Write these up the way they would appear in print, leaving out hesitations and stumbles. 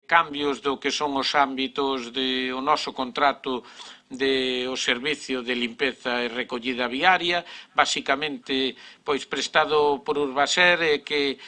cambios do que son os ámbitos do noso contrato o servicio de limpeza e recollida viaria, basicamente pois prestado por Urbaser, que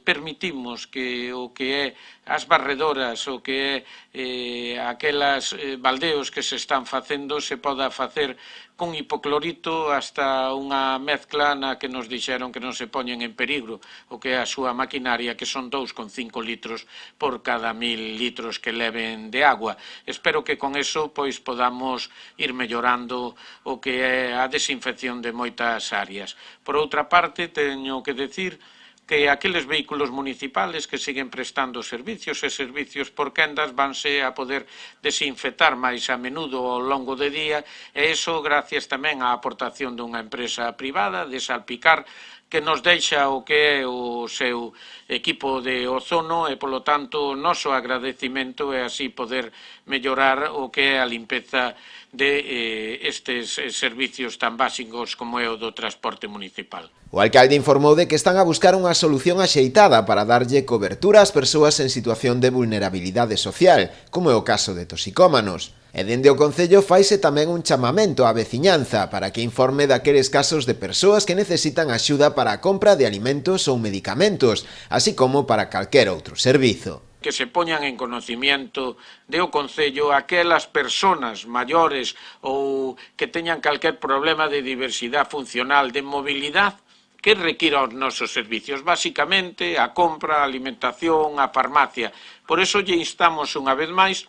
permitimos que o que é as barredoras, o que é aquelas baldeos que se están facendo, se poda facer con hipoclorito hasta unha mezcla na que nos dixeron que non se poñen en peligro o que é a súa maquinaria, que son 2,5 litros por cada 1000 litros que leven de agua. Espero que con eso pois podamos ir mellorando o que é a desinfección de moitas áreas. Por outra parte, teño que decir que aqueles vehículos municipales que siguen prestando servicios e servicios por quendas vanse a poder desinfectar máis a menudo ao longo do día, e iso gracias tamén á aportación dunha empresa privada de Salpicar, que nos deixa o que é o seu equipo de ozono, e, polo tanto, o noso agradecimento é así poder mellorar o que é a limpeza de estes servicios tan básicos como é o do transporte municipal. O alcalde informou de que están a buscar unha solución axeitada para darlle cobertura ás persoas en situación de vulnerabilidade social, como é o caso de toxicómanos. E dende o Concello faise tamén un chamamento á veciñanza para que informe daqueles casos de persoas que necesitan axuda para a compra de alimentos ou medicamentos, así como para calquer outro servizo. Que se poñan en conocimiento do Concello aquelas persoas maiores ou que teñan calquer problema de diversidade funcional, de mobilidade, que requira os nosos servicios, basicamente a compra, a alimentación, a farmacia. Por eso lle instamos unha vez máis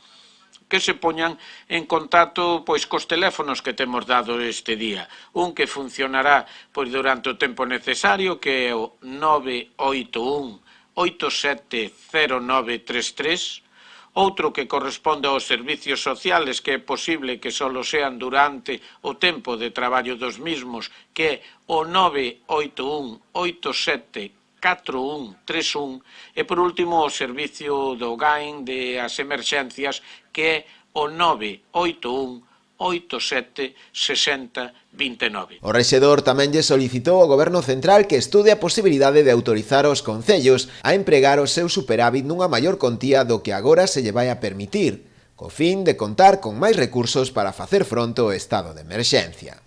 que se poñan en contacto pois cos teléfonos que temos dado este día. Un que funcionará pois durante o tempo necesario, que é o 981 870933, outro que corresponde aos servicios sociales, que é posible que só sean durante o tempo de traballo dos mismos, que é o 981 87 4131, e por último o servicio do GAIN de as emerxencias, que é o 981 87 60 29. O rexedor tamén lle solicitou ao Goberno Central que estude a posibilidade de autorizar aos concellos a empregar o seu superávit nunha maior contía do que agora se lle vai a permitir, co fin de contar con máis recursos para facer fronte ao estado de emerxencia.